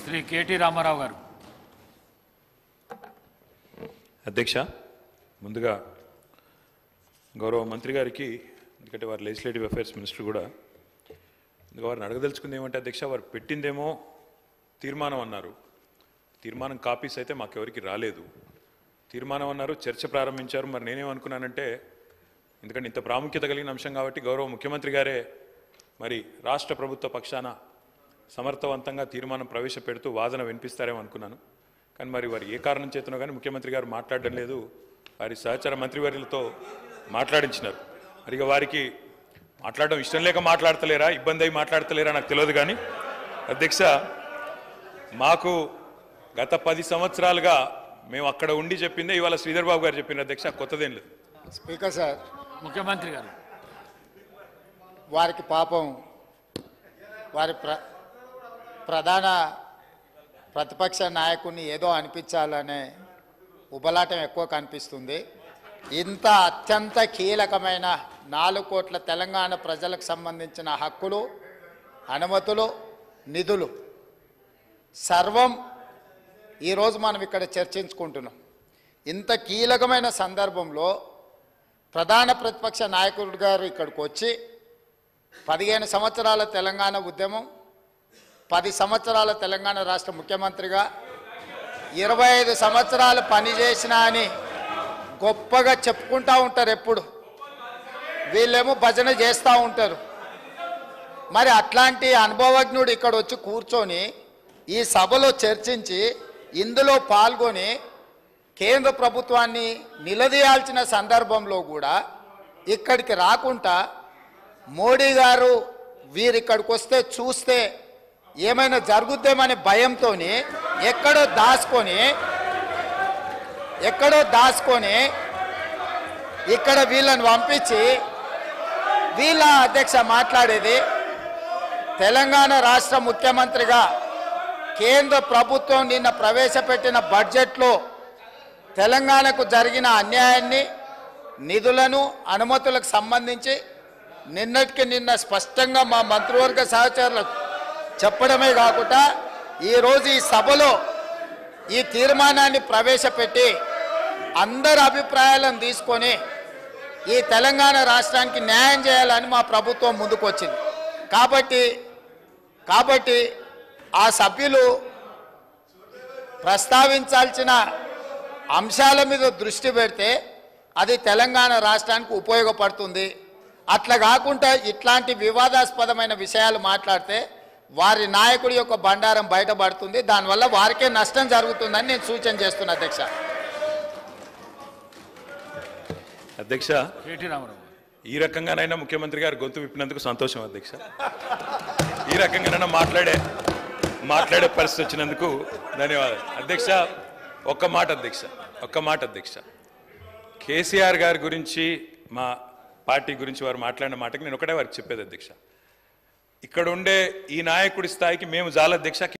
Shri KT Ramarao గారు. అధ్యక్ష, ముందుగా గౌరవ మంత్రి గారికి, ఎందుకంటే వారు లెజిస్లేటివ్ అఫైర్స్ మినిస్టర్ కూడా, వారిని అడగదలుచుకుంది ఏమంటే అధ్యక్ష, వారు పెట్టిందేమో తీర్మానం అన్నారు. తీర్మానం కాపీస్ అయితే మాకెవరికి రాలేదు. తీర్మానం అన్నారు, చర్చ ప్రారంభించారు. మరి నేనేమనుకున్నానంటే, ఎందుకంటే ఇంత ప్రాముఖ్యత కలిగిన అంశం కాబట్టి గౌరవ ముఖ్యమంత్రి గారే మరి రాష్ట్ర ప్రభుత్వ పక్షాన సమర్థవంతంగా తీర్మానం ప్రవేశపెడుతూ వాదన వినిపిస్తారేమో అనుకున్నాను. కానీ మరి వారు ఏ కారణం చేతనో కానీ ముఖ్యమంత్రి గారు మాట్లాడడం లేదు. వారి సహచర మంత్రివర్యులతో మాట్లాడించినారు. మరి వారికి మాట్లాడడం ఇష్టం లేక మాట్లాడతలేరా, ఇబ్బంది అయి మాట్లాడతలేరా నాకు తెలియదు. కానీ అధ్యక్ష, మాకు గత 10 సంవత్సరాలుగా మేము అక్కడ ఉండి చెప్పిందే ఇవాళ శ్రీధర్ బాబు గారు చెప్పిన అధ్యక్ష, కొత్తదేం లేదు. స్పీకర్ సార్, ముఖ్యమంత్రి గారు వారికి పాపం వారి ప్రధాన ప్రతిపక్ష నాయకుడిని ఏదో అనిపించాలనే ఉబలాటం ఎక్కువ కనిపిస్తుంది. ఇంత అత్యంత కీలకమైన 4 కోట్ల తెలంగాణ ప్రజలకు సంబంధించిన హక్కులు, అనుమతులు, నిధులు సర్వం ఈరోజు మనం ఇక్కడ చర్చించుకుంటున్నాం. ఇంత కీలకమైన సందర్భంలో ప్రధాన ప్రతిపక్ష నాయకుడు గారు ఇక్కడికి వచ్చి 15 సంవత్సరాల తెలంగాణ ఉద్యమం, 10 సంవత్సరాల తెలంగాణ రాష్ట్ర ముఖ్యమంత్రిగా 25 సంవత్సరాలు పనిచేసిన అని గొప్పగా చెప్పుకుంటూ ఉంటారు. ఎప్పుడు వీళ్ళేమో భజన చేస్తూ ఉంటారు. మరి అట్లాంటి అనుభవజ్ఞుడు ఇక్కడ వచ్చి కూర్చొని ఈ సభలో చర్చించి ఇందులో పాల్గొని కేంద్ర ప్రభుత్వాన్ని నిలదీయాల్సిన సందర్భంలో కూడా ఇక్కడికి రాకుండా మోడీ గారు వీరిక్కడికి వస్తే చూస్తే ఏమైనా జరుగుద్దేమనే భయంతో ఎక్కడో దాచుకొని ఇక్కడ వీళ్ళని పంపించి వీళ్ళ అధ్యక్ష మాట్లాడేది తెలంగాణ రాష్ట్ర ముఖ్యమంత్రిగా కేంద్ర ప్రభుత్వం నిన్న ప్రవేశపెట్టిన బడ్జెట్లో తెలంగాణకు జరిగిన అన్యాయాన్ని, నిధులను, అనుమతులకు సంబంధించి నిన్నటికి నిన్న స్పష్టంగా మా మంత్రివర్గ సహచరులకు చెప్పడమే కాకుండా ఈరోజు ఈ సభలో ఈ తీర్మానాన్ని ప్రవేశపెట్టి అందరి అభిప్రాయాలను తీసుకొని ఈ తెలంగాణ రాష్ట్రానికి న్యాయం చేయాలని మా ప్రభుత్వం ముందుకు వచ్చింది. కాబట్టి ఆ సభ్యులు ప్రస్తావించాల్సిన అంశాల మీద దృష్టి పెడితే అది తెలంగాణ రాష్ట్రానికి ఉపయోగపడుతుంది. అట్లా కాకుండా ఇట్లాంటి వివాదాస్పదమైన విషయాలు మాట్లాడితే వారి నాయకుడి యొక్క బండారం బయటపడుతుంది. దానివల్ల వారికే నష్టం జరుగుతుందని నేను సూచన చేస్తున్నా అధ్యక్ష, కేటీ రామారావు ఈ రకంగానైనా ముఖ్యమంత్రి గారు గొంతు విప్పినందుకు సంతోషం అధ్యక్ష. ఈ రకంగానైనా మాట్లాడే పరిస్థితి వచ్చినందుకు ధన్యవాదాలు అధ్యక్ష. ఒక్క మాట అధ్యక్ష, కేసీఆర్ గారి గురించి, మా పార్టీ గురించి వారు మాట్లాడిన మాటకి నేను ఒకటే వారికి చెప్పేది అధ్యక్ష, ఇక్కడ ఉండే ఈ నాయకుడి స్థాయికి మేము చాలా అధ్యక్ష.